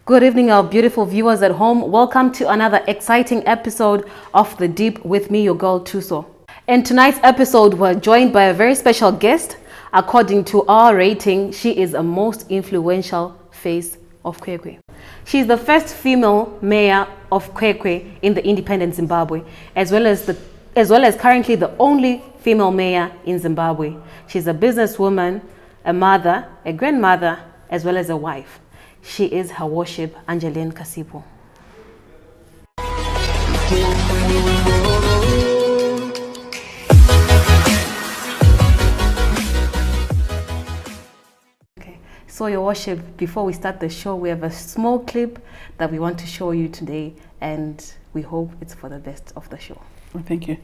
Good evening, our beautiful viewers at home. Welcome to another exciting episode of The Deep with me, your girl Tuso. In tonight's episode, we're joined by a very special guest. According to our rating, she is a most influential face of Kwekwe. She's the first female mayor of Kwekwe in the independent Zimbabwe, as well as currently the only female mayor in Zimbabwe. She's a businesswoman, a mother, a grandmother, as well as a wife. She is Her Worship A.Kasipo. Okay, so Your Worship, before we start the show, we have a small clip that we want to show you today, and we hope it's for the best of the show. Well, thank you.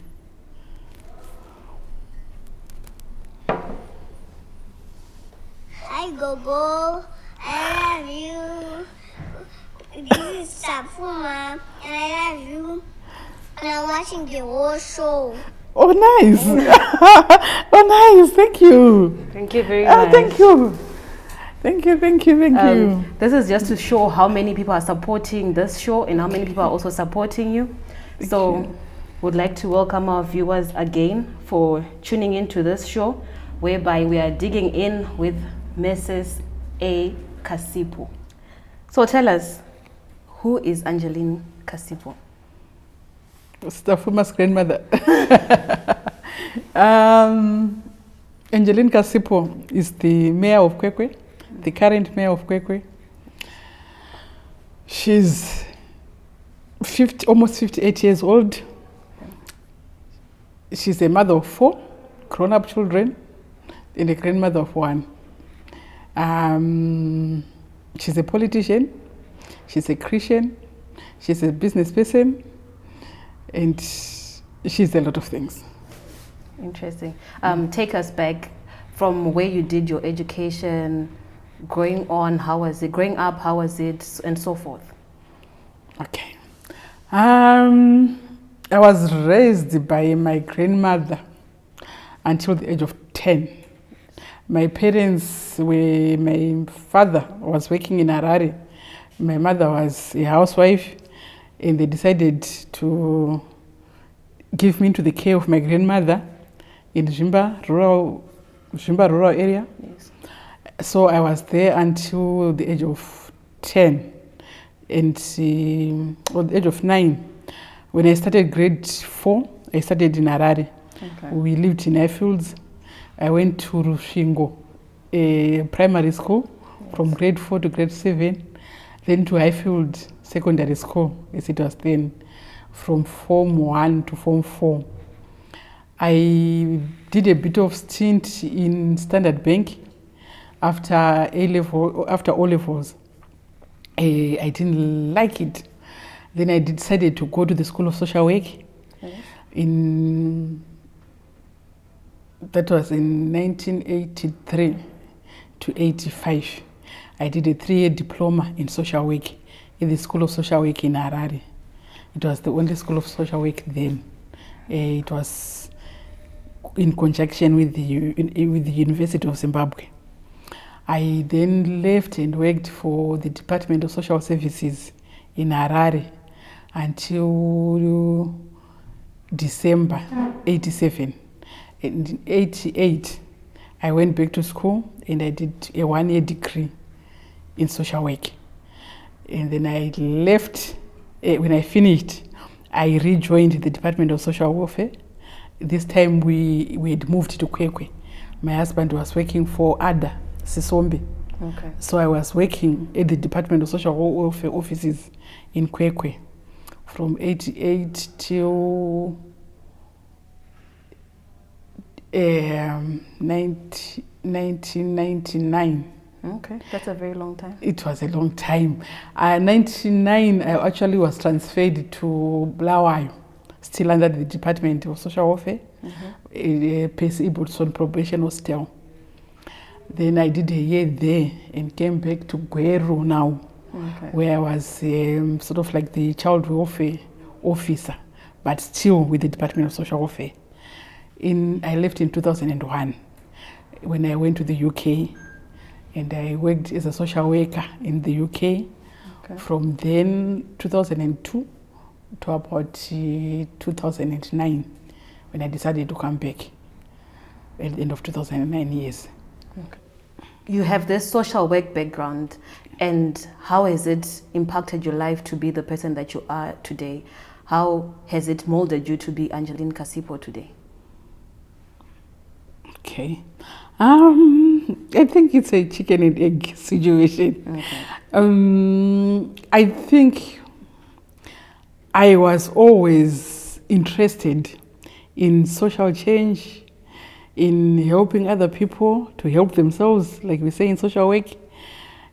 Hi, Gogo. I love you. This is Safuma, and I love you. And I'm watching the whole show. Oh, nice. Oh, nice. Thank you. Thank you very much. Thank you. Thank you. This is just to show how many people are supporting this show and how many people are also supporting you. Thank you. Would like to welcome our viewers again for tuning into this show, whereby we are digging in with Mrs. A.Kasipo. So tell us, who is A.Kasipo? Stafuma's grandmother. A.Kasipo is the mayor of Kwekwe, the current mayor of Kwekwe. She's almost 58 years old. She's a mother of 4 grown-up children and a grandmother of 1. She's a politician, she's a Christian, she's a business person, and she's a lot of things. Interesting. Take us back from where you did your education, growing up, how was it, and so forth. Okay. I was raised by my grandmother until the age of 10. My father was working in Harare. My mother was a housewife, and they decided to give me into the care of my grandmother in Zimba rural area. Yes. So I was there until the age of 10, and at the age of 9, when I started grade 4, I started in Harare. Okay. We lived in Highfields. I went to Rushingo, a primary school, yes, from grade 4 to grade 7, then to Highfield Secondary School, as it was then, from Form 1 to Form 4. I did a bit of stint in Standard Bank after O levels. I didn't like it. Then I decided to go to the School of Social Work. Yes. That was in 1983 to 85. I did a 3-year diploma in social work in the School of Social Work in Harare. It was the only School of Social Work then. It was in conjunction with the University of Zimbabwe. I then left and worked for the Department of Social Services in Harare until December 87. In 88, I went back to school and I did a 1-year degree in social work. And then I left. When I finished, I rejoined the Department of Social Welfare. This time we had moved to Kwekwe. My husband was working for Ada Sisombe. Okay. So I was working at the Department of Social Welfare offices in Kwekwe from 88 till 1999. Okay, that's a very long time. It was a long time. 1999, I actually was transferred to Bulawayo, still under the Department of Social Welfare, Percy Ibbotson Probation Hostel. Then I did a year there and came back to Gweru now, where I was sort of like the child welfare officer, but still with the Department of Social Welfare. I left in 2001 when I went to the UK, and I worked as a social worker in the UK From then 2002 to about 2009 when I decided to come back at the end of 2009 years. You have this social work background, and how has it impacted your life to be the person that you are today? How has it molded you to be Angeline Kasipo today? Okay. I think it's a chicken and egg situation. I think I was always interested in social change, in helping other people to help themselves, like we say in social work.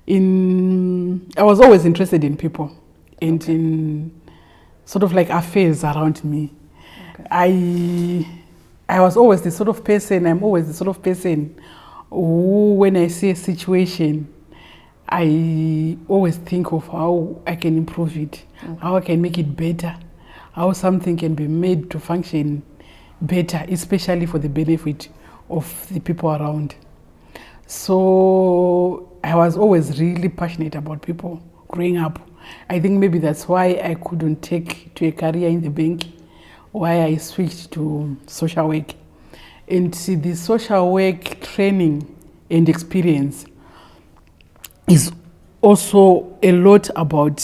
I was always interested in people and in sort of like affairs around me. I was always the sort of person, I'm always the sort of person who, when I see a situation, I always think of how I can improve it, how I can make it better, how something can be made to function better, especially for the benefit of the people around. So I was always really passionate about people growing up. I think maybe that's why I couldn't take to a career in the bank, why I switched to social work. And see, the social work training and experience is also a lot about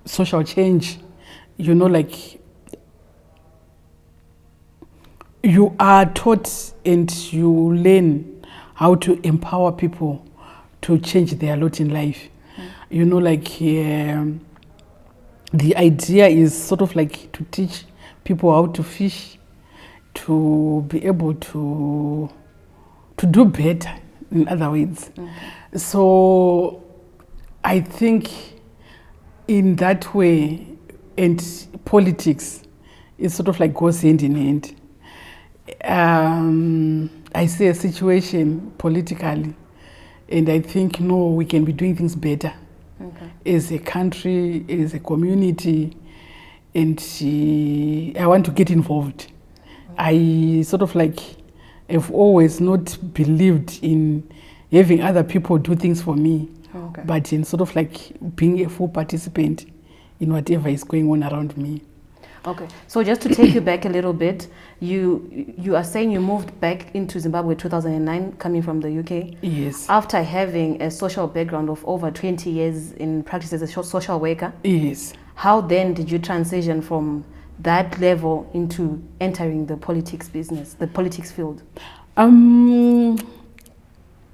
social change. You know, like you are taught and you learn how to empower people to change their lot in life. You know, like the idea is sort of like to teach people how to fish, to be able to do better, in other words. So I think in that way, and politics is sort of like goes hand in hand. I see a situation politically, and I think, no, we can be doing things better as a country, as a community, and I want to get involved. I sort of like have always not believed in having other people do things for me, but in sort of like being a full participant in whatever is going on around me. Okay, so just to take you back a little bit, you are saying you moved back into Zimbabwe 2009, coming from the UK. Yes. After having a social background of over 20 years in practice as a social worker. Yes. How then did you transition from that level into entering the politics business, the politics field?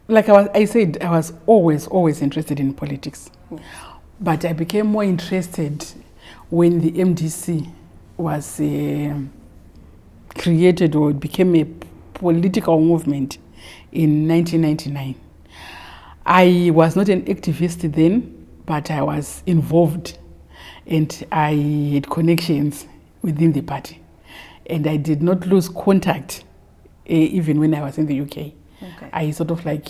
Like I said, I was always interested in politics. Yes. But I became more interested when the MDC was created, or it became a political movement in 1999. I was not an activist then, but I was involved and I had connections within the party. And I did not lose contact even when I was in the UK. I sort of like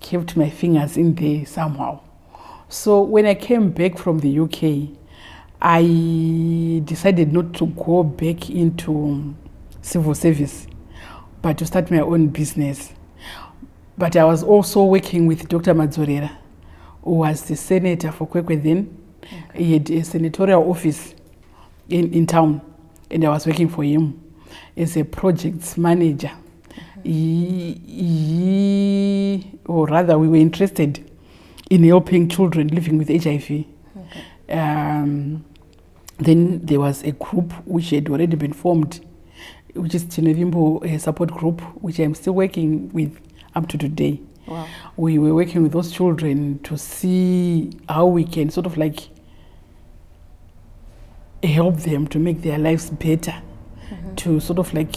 kept my fingers in there somehow. So when I came back from the UK, I decided not to go back into civil service, but to start my own business. But I was also working with Dr. Madzorera, who was the senator for Kwekwe then. He had a senatorial office in town, and I was working for him as a projects manager. Or rather, we were interested in helping children living with HIV. Then there was a group which had already been formed, which is Chinevimbo support group, which I'm still working with up to today. Wow. We were working with those children to see how we can sort of like help them to make their lives better, to sort of like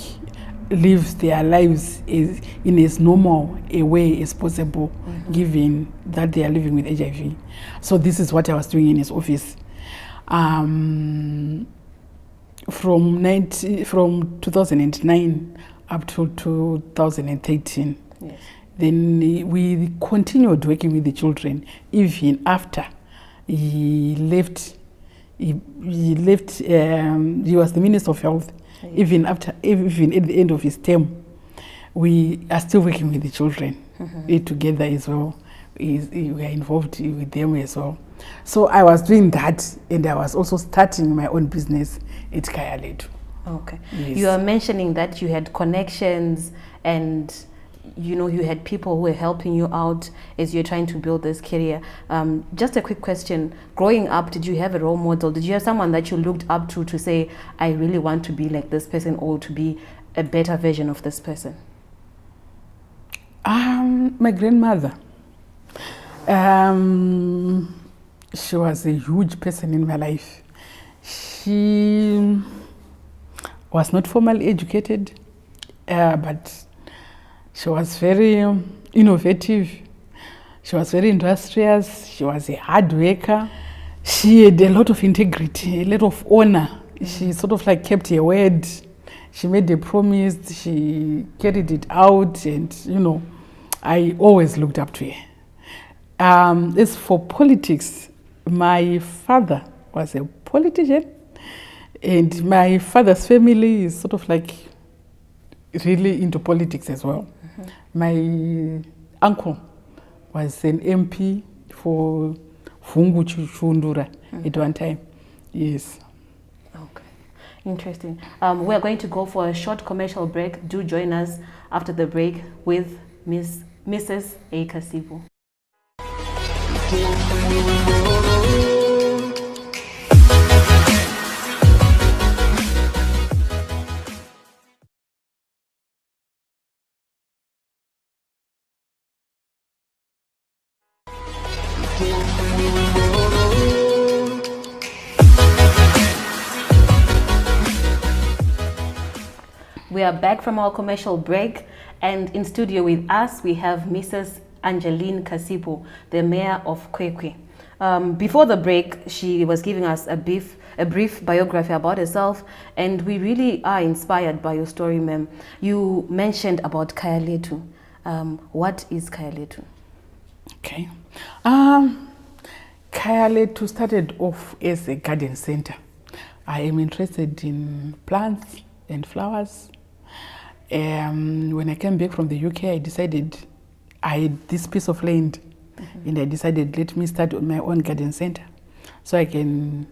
live their lives in as normal a way as possible, given that they are living with HIV. So this is what I was doing in his office. From 2009 up to 2013. Yes. Then we continued working with the children even after he left. He was the Minister of Health. Yes. Even at the end of his term, we are still working with the children together as well. We are involved with them as well. So I was doing that, and I was also starting my own business at Kaya Letu. Okay. Yes. You are mentioning that you had connections and you had people who were helping you out as you're trying to build this career. Just a quick question. Growing up, did you have a role model? Did you have someone that you looked up to say, I really want to be like this person or to be a better version of this person? My grandmother. She was a huge person in my life. She was not formally educated, but she was very innovative. She was very industrious. She was a hard worker. She had a lot of integrity, a lot of honor. She sort of like kept her word. She made a promise. She carried it out, and I always looked up to her. As for politics, my father was a politician, and my father's family is sort of like really into politics as well. My uncle was an MP for Fungu Chundura at one time. Yes. Okay. Interesting. We're going to go for a short commercial break. Do join us after the break with Mrs. A.Kasipo. We are back from our commercial break, and in studio with us we have Mrs. Angeline Kasipo, the Mayor of Kwekwe. Before the break, she was giving us a brief biography about herself, and we really are inspired by your story, ma'am. You mentioned about Kaya Letu. What is Kaya Letu? Okay. Kaya Letu started off as a garden center. I am interested in plants and flowers. When I came back from the UK, I decided I had this piece of land, and I decided, let me start my own garden center so I can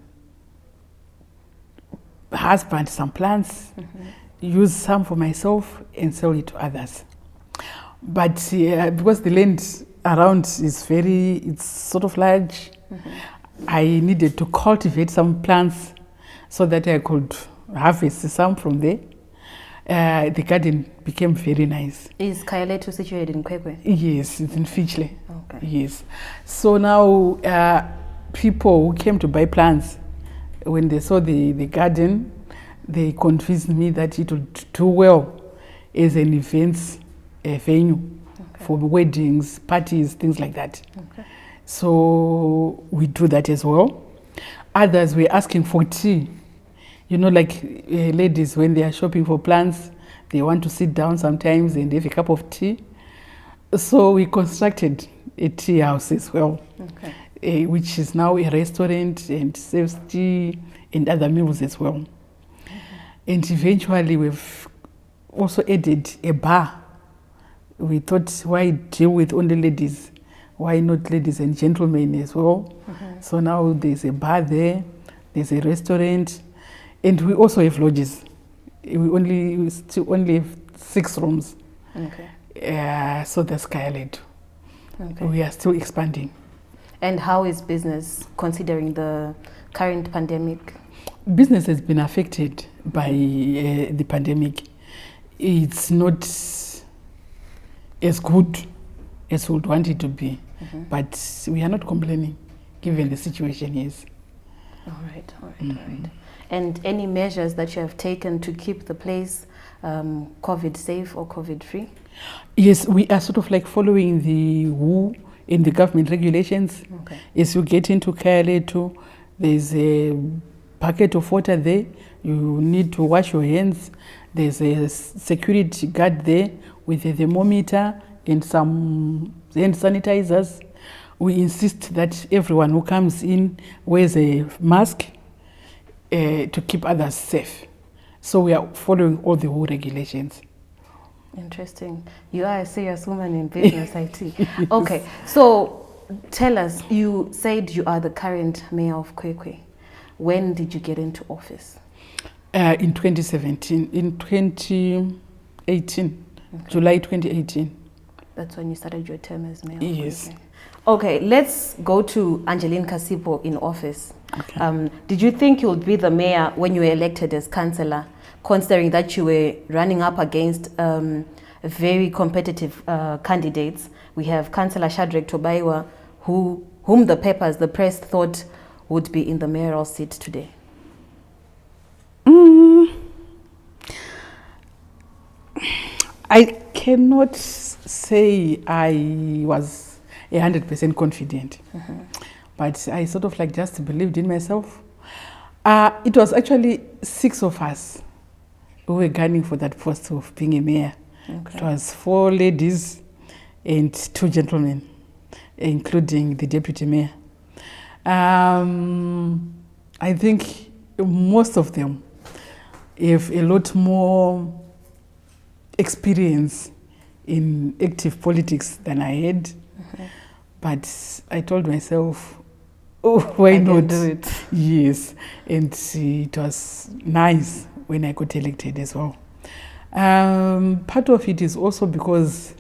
husband some plants, use some for myself, and sell it to others. But because the land around is it's sort of large, I needed to cultivate some plants so that I could harvest some from there. The garden became very nice. Is Kaya Letu situated in Kwekwe? Yes, it's in Fichle. Okay. Yes. So now people who came to buy plants, when they saw the garden, they convinced me that it would do well as an events venue for weddings, parties, things like that. Okay. So we do that as well. Others were asking for tea. Like ladies, when they are shopping for plants, they want to sit down sometimes and have a cup of tea. So we constructed a tea house as well, which is now a restaurant and serves tea and other meals as well. And eventually we've also added a bar. We thought, why deal with only ladies? Why not ladies and gentlemen as well? So now there's a bar there, there's a restaurant, and we also have lodges. We still only have 6 rooms. Okay. So that's Kaya Letu. Okay. We are still expanding. And how is business considering the current pandemic? Business has been affected by the pandemic. It's not as good as we would want it to be, but we are not complaining given the situation is. All right. And any measures that you have taken to keep the place COVID safe or COVID free? Yes, we are sort of like following the WHO in the government regulations. Okay. As you get into Kaya Letu, there's a bucket of water there. You need to wash your hands. There's a security guard there with a thermometer and some hand sanitizers. We insist that everyone who comes in wears a mask to keep others safe. So we are following all the whole regulations. Interesting. You are a serious woman in business, I see. Okay, so tell us, you said you are the current mayor of Kwekwe. When did you get into office? In 2017, in 2018, July 2018. That's when you started your term as mayor. Yes. Okay, let's go to A.Kasipo in office. Okay. Did you think you would be the mayor when you were elected as councillor, considering that you were running up against very competitive candidates? We have Councillor Shadrack Tobaiwa, whom the press thought would be in the mayoral seat today. I cannot say I was 100% confident, but I sort of like just believed in myself. It was actually 6 of us who were gunning for that post of being a mayor. Okay. It was 4 ladies and 2 gentlemen, including the deputy mayor. I think most of them have a lot more experience in active politics than I had. But I told myself, oh, why not do it? Yes, and it was nice when I got elected as well. Part of it is also because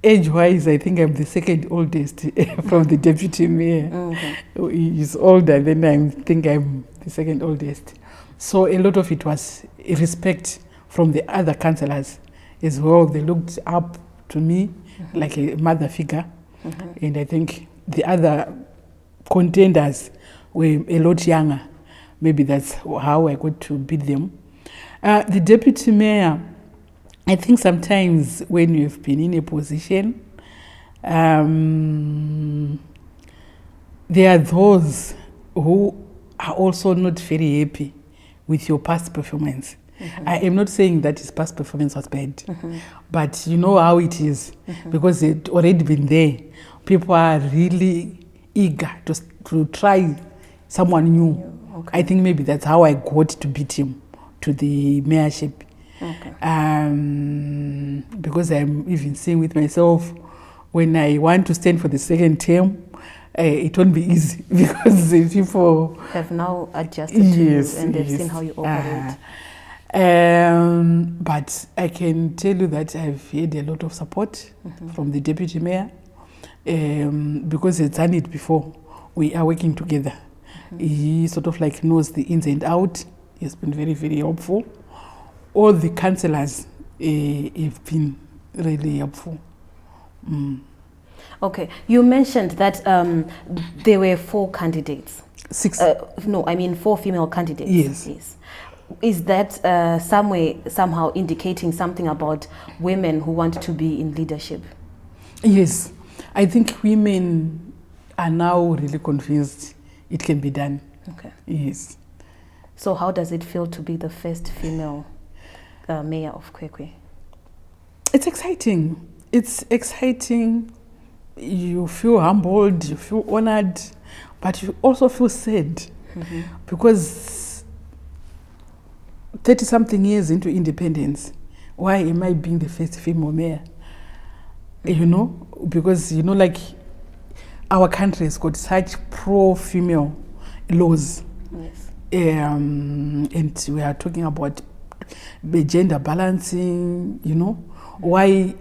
age-wise, I think I'm the second oldest from the deputy mayor. He's older, then I think I'm the second oldest. So a lot of it was respect from the other councillors as well. They looked up to me like a mother figure. And I think the other contenders were a lot younger. Maybe that's how I got to beat them. The deputy mayor, I think sometimes when you've been in a position, there are those who are also not very happy with your past performance. I am not saying that his past performance was bad, but you know how it is, because it's already been there. People are really eager to try someone new. I think maybe that's how I got to beat him to the mayorship. Because I'm even saying with myself, when I want to stand for the second term, it won't be easy because the people have now adjusted to you and they've seen how you operate. But I can tell you that I've had a lot of support from the deputy mayor because he's done it before. We are working together. He sort of like knows the ins and out. He's been very, very helpful. All the councillors have been really helpful. Okay, you mentioned that there were 4 candidates. 6. No, I mean 4 female candidates. Yes. Is that somehow indicating something about women who want to be in leadership? Yes, I think women are now really convinced it can be done. Okay. Yes. So how does it feel to be the first female mayor of Kwekwe? It's exciting. It's exciting. You feel humbled, you feel honored, but you also feel sad because 30-something years into independence, why am I being the first female mayor? You know, because, you know, like our country has got such pro-female laws. Yes. And we are talking about gender balancing, you know. Why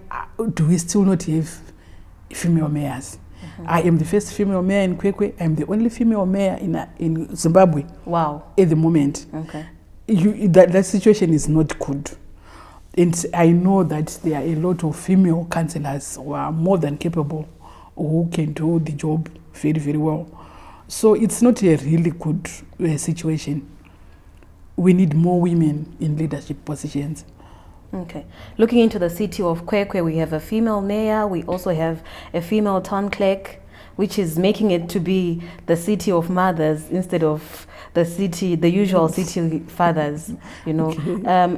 do we still not have female mayors? I am the first female mayor in Kwekwe. I am the only female mayor in Zimbabwe. Wow. At the moment. Okay. That situation is not good. And I know that there are a lot of female councillors who are more than capable, who can do the job very, very well. So it's not a really good situation. We need more women in leadership positions. Okay. Looking into the city of Kwekwe, we have a female mayor. We also have a female town clerk, which is making it to be the city of mothers instead of the usual city fathers. You know,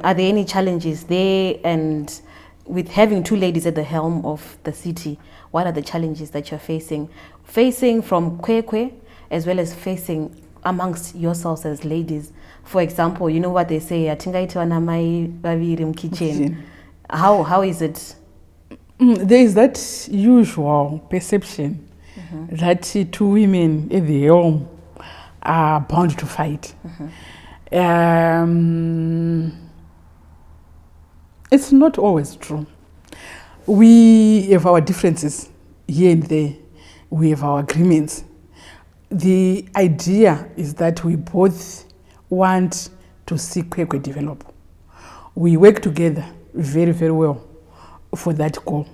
are there any challenges there? And with having 2 ladies at the helm of the city, what are the challenges that you're facing from Kwekwe, as well as facing amongst yourselves as ladies? For example, you know what they say, kitchen. How is it? There is that usual perception that two women at the home are bound to fight. It's not always true. We have our differences here and there. We have our agreements. The idea is that we both want to see Kwekwe develop. We work together very, very well for that goal.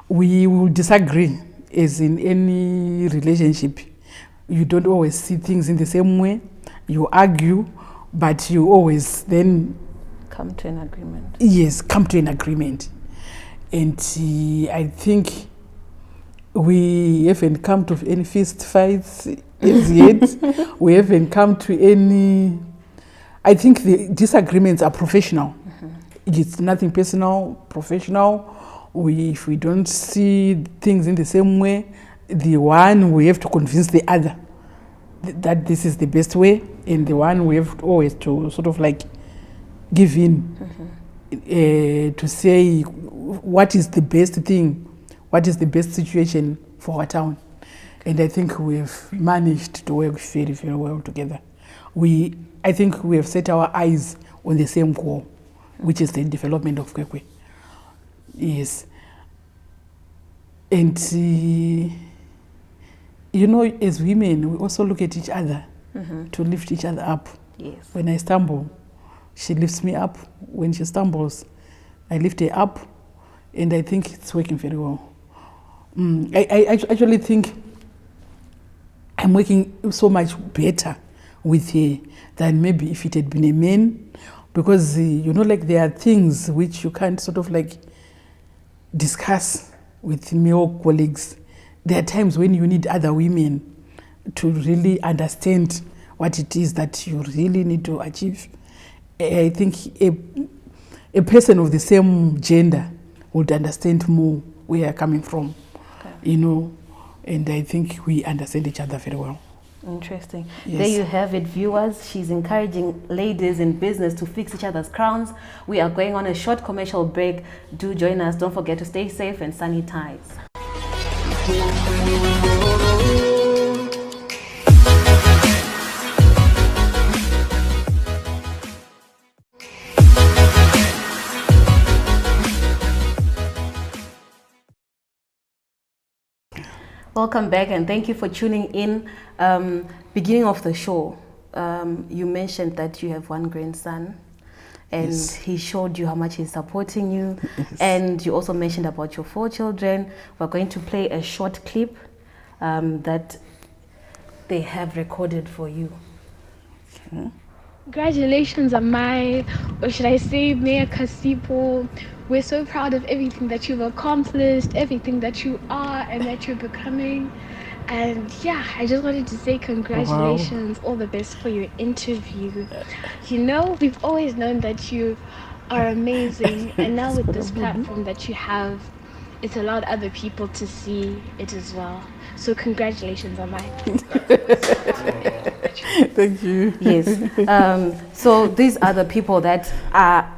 We will disagree, as in any relationship. You don't always see things in the same way. You argue, but you always then Come to an agreement. Yes, come to an agreement. And I think we haven't come to any fist fights as yet. We haven't come to any. I think the disagreements are professional. It's nothing personal, professional. If we don't see things in the same way, the one we have to convince the other that this is the best way, and the one we have always to sort of like give in to say what is the best thing, what is the best situation for our town. And I think we've managed to work very, very well together. I think we have set our eyes on the same goal, which is the development of Kwekwe. Yes. And as women, we also look at each other to lift each other up. Yes. When I stumble, she lifts me up. When she stumbles, I lift her up, and I think it's working very well. I actually think I'm working so much better with her than maybe if it had been a man, because like there are things which you can't sort of like discuss with male colleagues. There are times when you need other women to really understand what it is that you really need to achieve. I think a person of the same gender would understand more where you're coming from, and I think we understand each other very well. Interesting. Yes. There you have it, viewers. She's encouraging ladies in business to fix each other's crowns. We are going on a short commercial break. Do join us. Don't forget to stay safe and sanitize. Welcome back, and thank you for tuning in. Beginning of the show, you mentioned that you have one grandson, and Yes. he showed you how much he's supporting you. Yes. And you also mentioned about your 4 children. We're going to play a short clip that they have recorded for you. Congratulations on or should I say, Mayor Kasipo. We're so proud of everything that you've accomplished, everything that you are and that you're becoming. And yeah, I just wanted to say congratulations, all the best for your interview. We've always known that you are amazing, and now with this platform that you have, it's allowed other people to see it as well. So congratulations on Thank you. Yes. So these are the people that are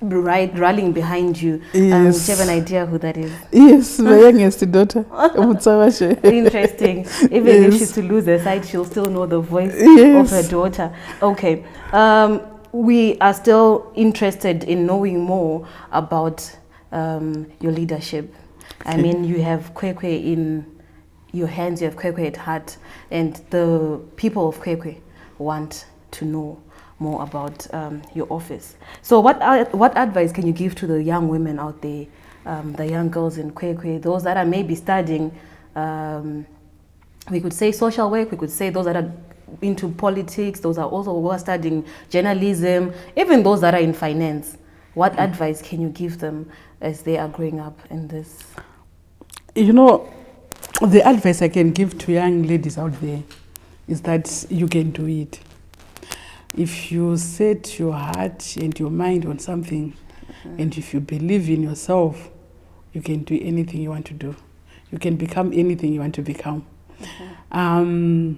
rallying behind you. Yes. Do you have an idea who that is? Yes, my youngest daughter. Mutsawashe. Interesting. Even if Yes. she's to lose her sight, she'll still know the voice Yes. of her daughter. Okay. We are still interested in knowing more about your leadership. I mean, you have Kwekwe in your hands, you have Kwekwe at heart, and the people of Kwekwe want to know more about your office. So what advice can you give to the young women out there, the young girls in Kwekwe, those that are maybe studying, we could say social work, we could say those that are into politics, those are also who are studying journalism, even those that are in finance. What advice can you give them as they are growing up in this? The advice I can give to young ladies out there is that you can do it. If you set your heart and your mind on something, and if you believe in yourself, you can do anything you want to do. You can become anything you want to become. I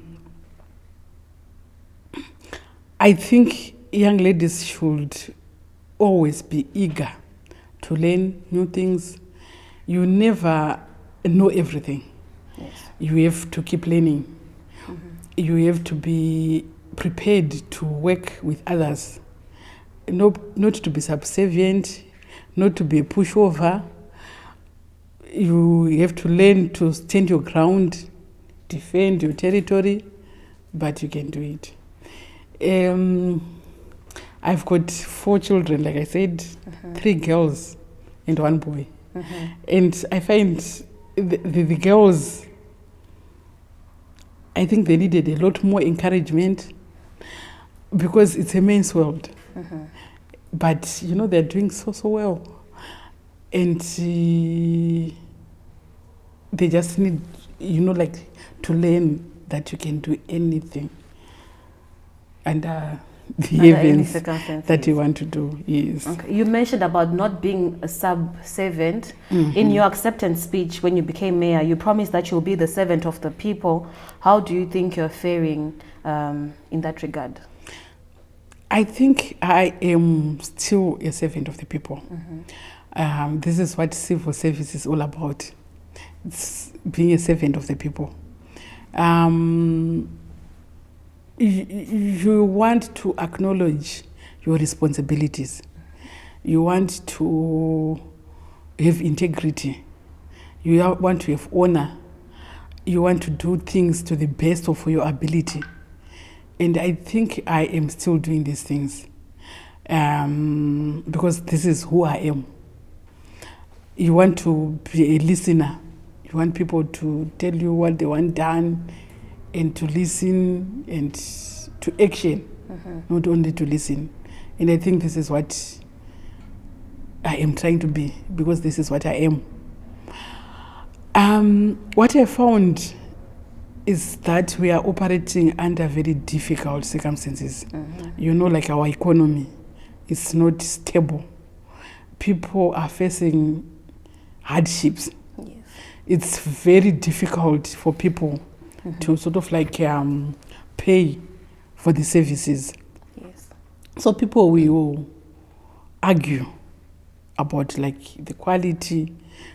think young ladies should always be eager to learn new things, you never know everything. Yes. You have to keep learning. You have to be prepared to work with others, not to be subservient, not to be a pushover. You have to learn to stand your ground, defend your territory, but you can do it. I've got 4 children, like I said, 3 girls and 1 boy. And I find the girls, I think they needed a lot more encouragement because it's a man's world. But, they're doing so well. And they just need, to learn that you can do anything under the events that you want to do. Yes. Okay. You mentioned about not being a sub-servant. In your acceptance speech when you became mayor, you promised that you'll be the servant of the people. How do you think you're faring in that regard? I think I am still a servant of the people. This is what civil service is all about. It's being a servant of the people. You want to acknowledge your responsibilities. You want to have integrity. You want to have honor. You want to do things to the best of your ability. And I think I am still doing these things because this is who I am. You want to be a listener. You want people to tell you what they want done and to listen and to action, not only to listen. And I think this is what I am trying to be because this is what I am. What I found is that we are operating under very difficult circumstances. Like our economy is not stable. People are facing hardships. Yes. It's very difficult for people to sort of pay for the services. Yes. So people will argue about the quality,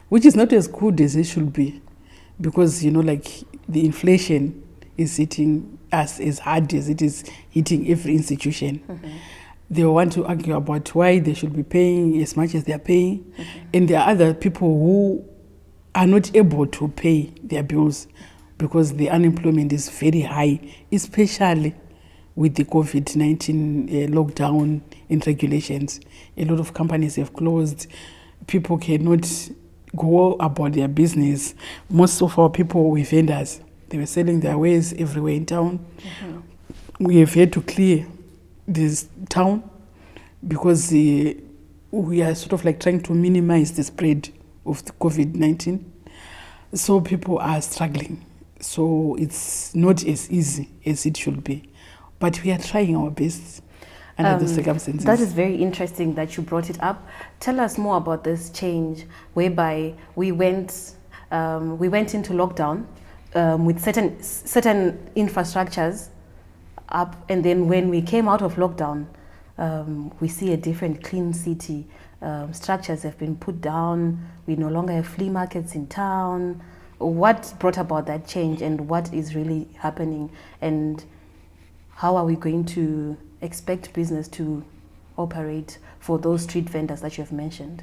which is not as good as it should be, because the inflation is hitting us as hard as it is hitting every institution. They want to argue about why they should be paying as much as they are paying, and there are other people who are not able to pay their bills because the unemployment is very high, especially with the COVID-19 lockdown and regulations. A lot of companies have closed. People cannot go about their business. Most of our people were vendors. They were selling their wares everywhere in town. We have had to clear this town because we are sort of trying to minimize the spread of the COVID-19. So people are struggling. So it's not as easy as it should be. But we are trying our best under the circumstances. That is very interesting that you brought it up. Tell us more about this change whereby we went into lockdown with certain infrastructures up, and then when we came out of lockdown, we see a different clean city. Structures have been put down. We no longer have flea markets in town. What brought about that change, and what is really happening, and how are we going to expect business to operate for those street vendors that you have mentioned?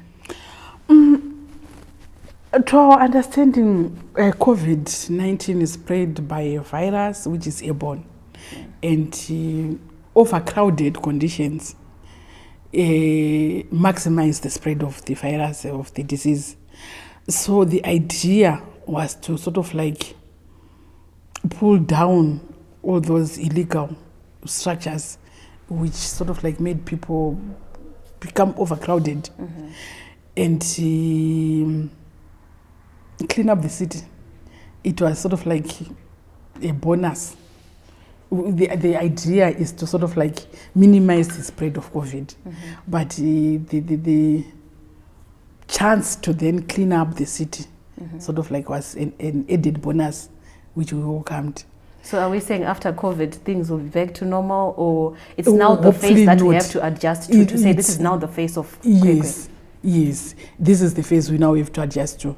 To our understanding, COVID-19 is spread by a virus which is airborne, and overcrowded conditions maximize the spread of the virus, of the disease. So the idea was to sort of pull down all those illegal structures which sort of made people become overcrowded, and clean up the city. It was sort of a bonus. The idea is to sort of minimize the spread of COVID, but the chance to then clean up the city sort of was an added bonus which we welcomed. So are we saying after COVID things will be back to normal, or it's now the phase that we have to adjust to say this is now the face of Kwekwe? Yes, this is the phase we now have to adjust to.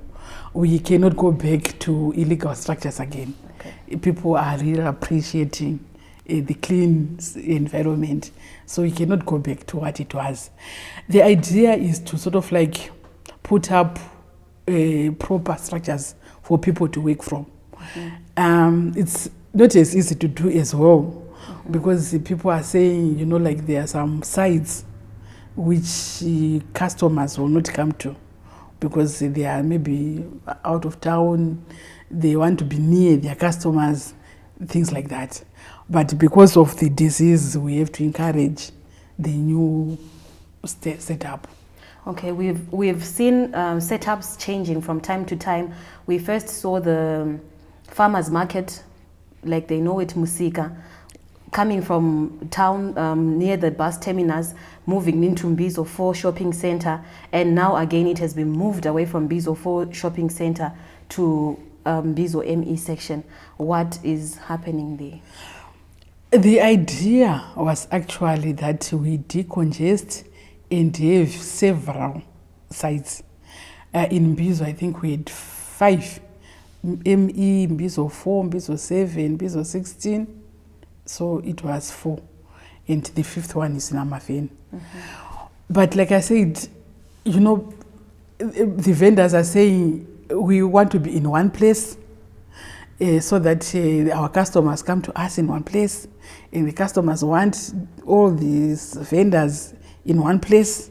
We cannot go back to illegal structures again. Okay. People are really appreciating the clean environment, so we cannot go back to what it was. The idea is to sort of like put up proper structures for people to work from. It's not as easy to do as well, because the people are saying, you know, like there are some sites which customers will not come to because they are maybe out of town, they want to be near their customers, things like that. But because of the disease, we have to encourage the new setup. Okay, we've seen setups changing from time to time. We first saw the farmers market, like they know it, Musika, coming from town near the bus terminus, moving into Mbizo 4 shopping center, and now again it has been moved away from Mbizo 4 shopping center to Mbizo ME section. What is happening there? The idea was actually that we decongest and have several sites. In Mbizo, I think we had 5. ME, Mbizo 4, Mbizo 7, Mbizo 16. So it was 4. And the 5th one is in Amafeni. But like I said, you know, the vendors are saying we want to be in one place so that our customers come to us in one place. And the customers want all these vendors in one place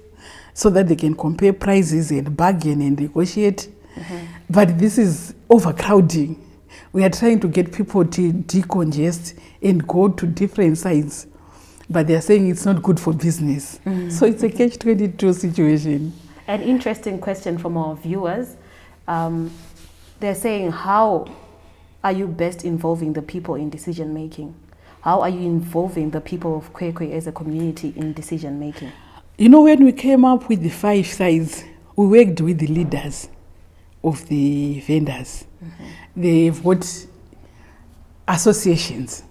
so that they can compare prices and bargain and negotiate. But this is overcrowding. We are trying to get people to decongest and go to different sites, but they are saying it's not good for business. So it's a catch-22 situation. An interesting question from our viewers. They're saying, how are you best involving the people in decision making? How are you involving the people of Kwekwe as a community in decision making? You know, when we came up with the 5 sites, we worked with the leaders of the vendors. They've got associations,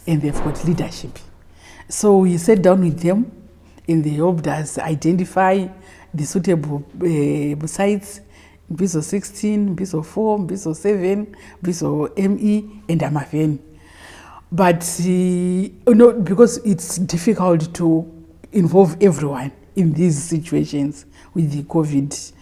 and they've got leadership. So we sat down with them and they helped us identify the suitable sites, Mbizo 16, Mbizo 4, Mbizo 7, Mbizo ME, and Amafeni. But you know, because it's difficult to involve everyone in these situations with the COVID,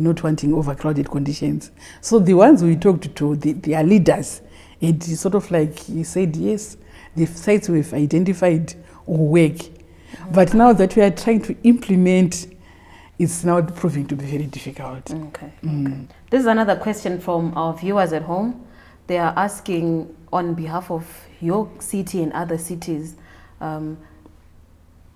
not wanting overcrowded conditions. So the ones we talked to, they are leaders. And sort of like he said, yes, the sites we've identified will work. But now that we are trying to implement, it's now proving to be very difficult. Okay. This is another question from our viewers at home. They are asking, on behalf of your city and other cities,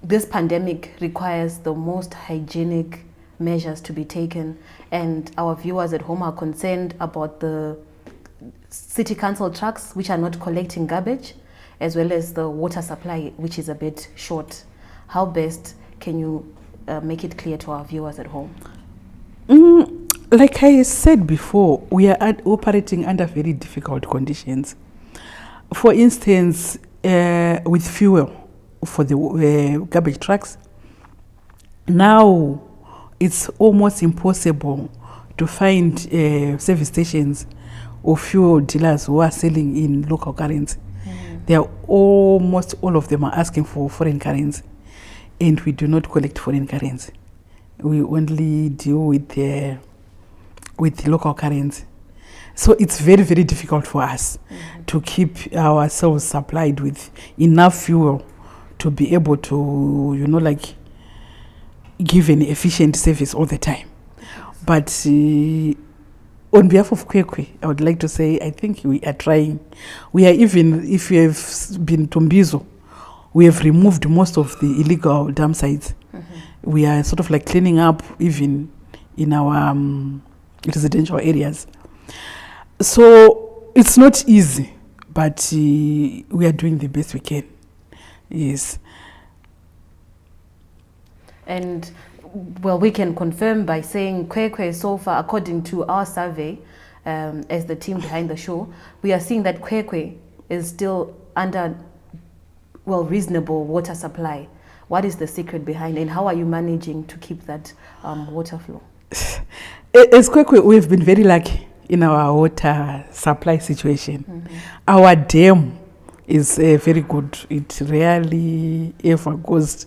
this pandemic requires the most hygienic measures to be taken, and our viewers at home are concerned about the city council trucks which are not collecting garbage, as well as the water supply which is a bit short. How best can you make it clear to our viewers at home? Like I said before, we are operating under very difficult conditions. For instance, with fuel for the garbage trucks, now it's almost impossible to find service stations or fuel dealers who are selling in local currency. They are almost all of them are asking for foreign currency, and we do not collect foreign currency. We only deal with the local currency. So it's very, very difficult for us to keep ourselves supplied with enough fuel to be able to, you know, like give an efficient service all the time. But on behalf of Kwekwe, I would like to say I think we are trying. We are, even if you have been to Mbizo, we have removed most of the illegal dump sites. We are sort of like cleaning up even in our residential areas. So it's not easy, but we are doing the best we can. Yes. And well, we can confirm by saying Kwekwe so far, according to our survey, as the team behind the show, we are seeing that Kwekwe is still under, well, reasonable water supply. What is the secret behind, and how are you managing to keep that water flow? As Kwekwe, we've been very lucky in our water supply situation. Our dam is very good. It rarely ever goes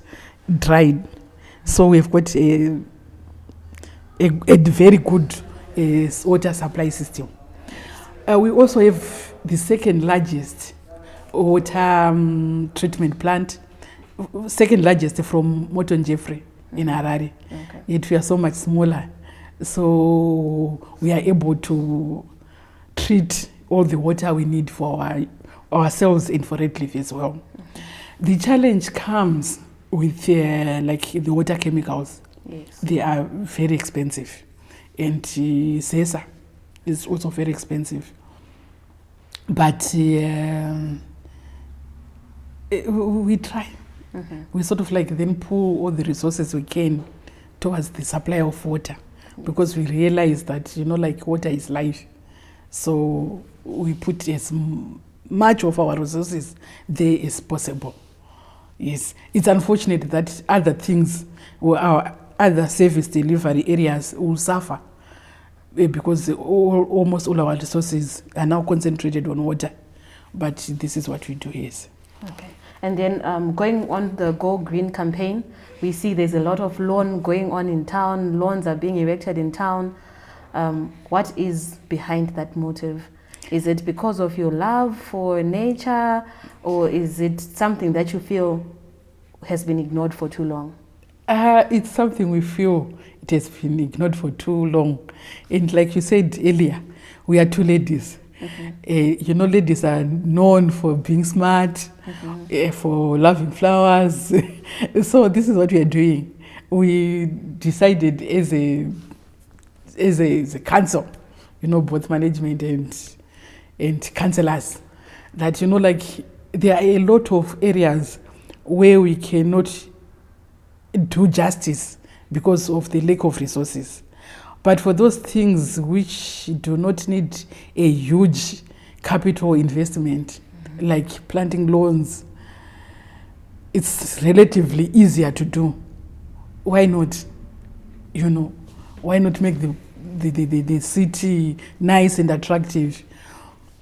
dry. So we've got a very good water supply system. We also have the second largest water treatment plant, second largest from Morton Jeffrey in Harare. Okay. Yet we are so much smaller. So we are able to treat all the water we need for ourselves and for Red Cliff as well. The challenge comes with like the water chemicals. Yes. They are very expensive. And Sesa is also very expensive. But we try. We sort of like then pull all the resources we can towards the supply of water, because we realize that, like water is life. So we put as much of our resources there as possible. Yes, it's unfortunate that other things or our other service delivery areas will suffer because almost all our resources are now concentrated on water. But this is what we do, yes. Okay. And then going on the Go Green campaign, we see there's a lot of lawn going on in town. Lawns are being erected in town. What is behind that motive? Is it because of your love for nature, or is it something that you feel has been ignored for too long? It's something we feel it has been ignored for too long. And like you said earlier, we are two ladies. Ladies are known for being smart, for loving flowers. So this is what we are doing. We decided as a council, both management and councillors, that like there are a lot of areas where we cannot do justice because of the lack of resources. But for those things which do not need a huge capital investment, like planting lawns, it's relatively easier to do. Why not? Why not make the city nice and attractive?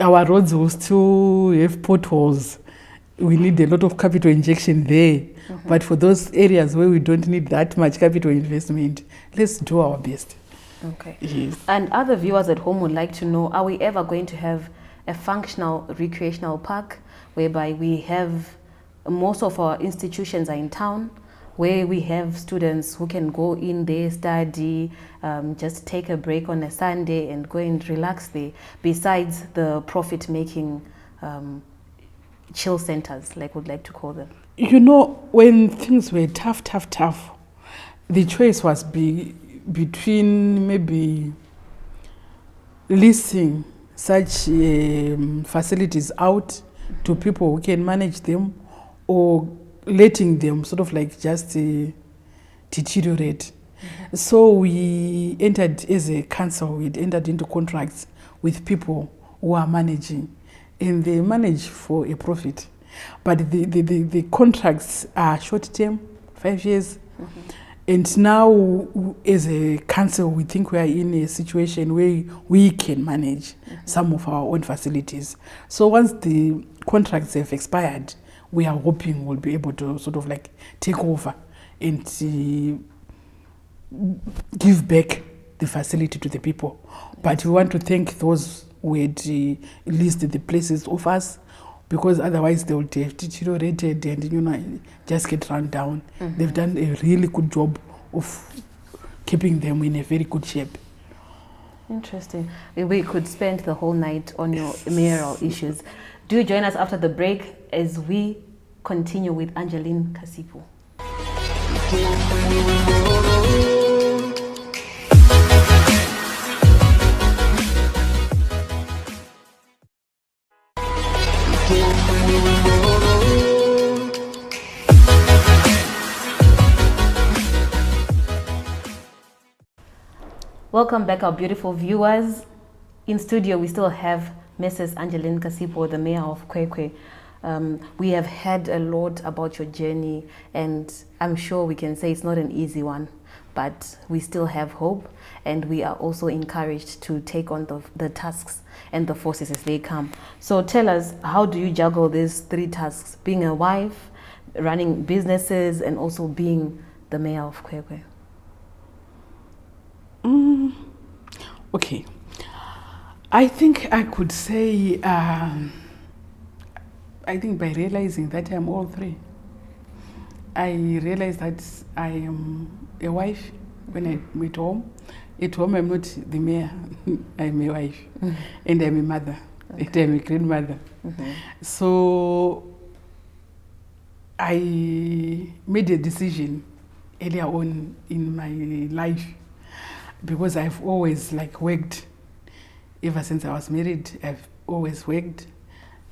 Our roads will still have potholes. We need a lot of capital injection there. But for those areas where we don't need that much capital investment, let's do our best. Okay. Yes. And other viewers at home would like to know, are we ever going to have a functional recreational park whereby we have most of our institutions are in town, where we have students who can go in there, study, just take a break on a Sunday and go and relax there, besides the profit-making chill centers, like we'd like to call them? When things were tough, the choice was between maybe leasing such facilities out to people who can manage them, or letting them sort of like just deteriorate. So we entered as a council, we entered into contracts with people who are managing, and they manage for a profit. But the contracts are short-term, 5 years. And now, as a council, we think we are in a situation where we can manage some of our own facilities. So once the contracts have expired, we are hoping we'll be able to sort of like take over and give back the facility to the people. But we want to thank those who had listed the places of us, because otherwise they would have deteriorated and just get run down. They've done a really good job of keeping them in a very good shape. Interesting. We could spend the whole night on your mayoral issues. Do join us after the break as we continue with Angeline Kasipo. Welcome back, our beautiful viewers. In studio, we still have Mrs. Angeline Kasipo, the Mayor of Kwekwe. We have heard a lot about your journey, and I'm sure we can say it's not an easy one, but we still have hope, and we are also encouraged to take on the tasks and the forces as they come. So tell us, how do you juggle these 3 tasks, being a wife, running businesses, and also being the mayor of Kwekwe? Okay. I think I could say, I think by realizing that I'm all 3, I realized that I am a wife when I'm at home. At home, I'm not the mayor, I'm a wife, and I'm a mother, and I'm a grandmother. So I made a decision earlier on in my life, because I've always worked. Ever since I was married, I've always worked.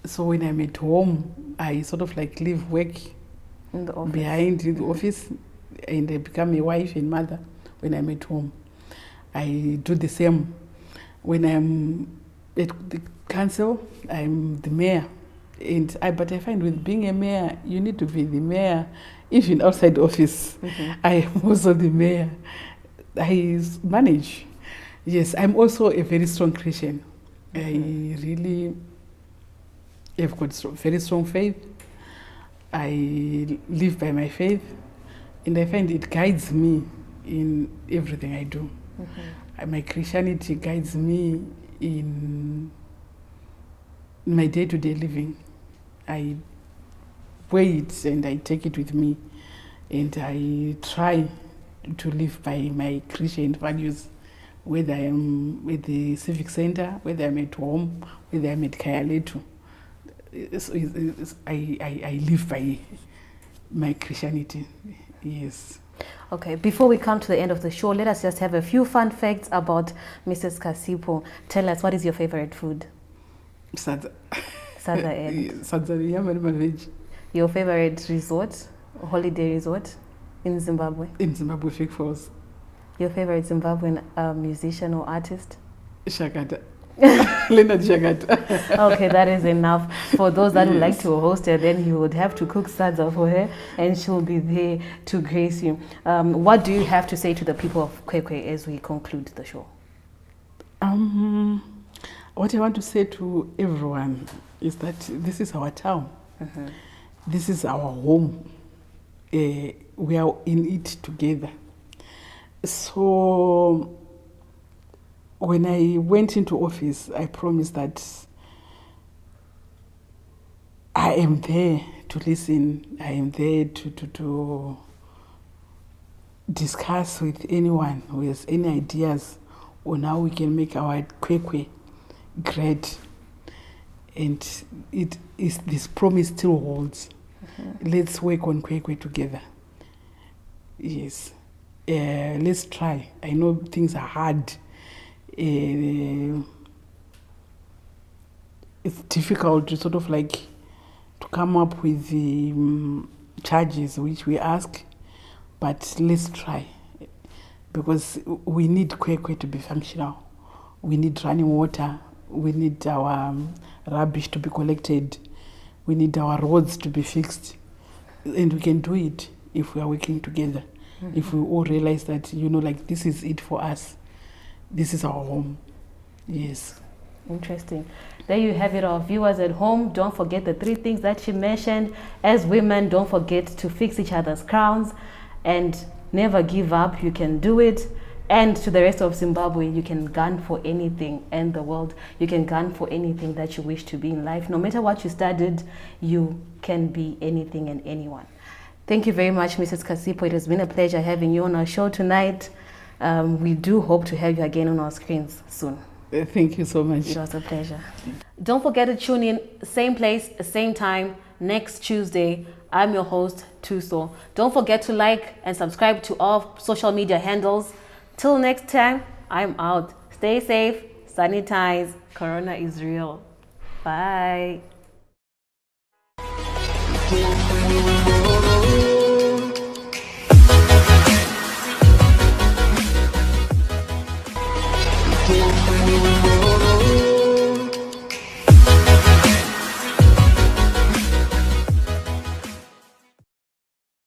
So when I'm at home, I sort of leave work behind in the office, and I become a wife and mother when I'm at home. I do the same when I'm at the council. I'm the mayor, but I find with being a mayor, you need to be the mayor even outside office. I am also the mayor. I manage. Yes, I'm also a very strong Christian. I really have got very strong faith. I live by my faith, and I find it guides me in everything I do. My Christianity guides me in my day-to-day living. I weigh it and I take it with me, and I try to live by my Christian values, whether I'm at the civic center, whether I'm at home, whether I'm at Kayaletu. I live by my Christianity. Yes. Okay, before we come to the end of the show, let us just have a few fun facts about Mrs. Kasipo. Tell us, what is your favorite food? Sadza. Sadza and? Sadza, yam and veg. Your favorite resort, holiday resort in Zimbabwe? In Zimbabwe, Fake Falls. Your favorite Zimbabwean musician or artist? Shakata. Leonard Shakata. Okay, that is enough. For those that would like to host her, then you would have to cook sadza for her, and she'll be there to grace you. What do you have to say to the people of Kwekwe as we conclude the show? What I want to say to everyone is that this is our town. This is our home. We are in it together. So when I went into office, I promised that I am there to listen. I am there to discuss with anyone who has any ideas on how we can make our Kwekwe great. And this promise still holds. Let's work on Kwekwe together. Yes. Let's try. I know things are hard. It's difficult to sort of to come up with the charges which we ask, but let's try, because we need Kwekwe to be functional. We need running water. We need our rubbish to be collected. We need our roads to be fixed, and we can do it if we are working together. If we all realize that, this is it for us. This is our home. Yes. Interesting. There you have it, our viewers at home. Don't forget the 3 things that she mentioned. As women, don't forget to fix each other's crowns and never give up. You can do it. And to the rest of Zimbabwe, you can gun for anything, and the world, you can gun for anything that you wish to be in life. No matter what you studied, you can be anything and anyone. Thank you very much, Mrs. Kasipo. It has been a pleasure having you on our show tonight. We do hope to have you again on our screens soon. Thank you so much. It was a pleasure. Don't forget to tune in, same place, same time, next Tuesday. I'm your host, Tuso. Don't forget to like and subscribe to all social media handles. Till next time, I'm out. Stay safe, sanitize. Corona is real. Bye.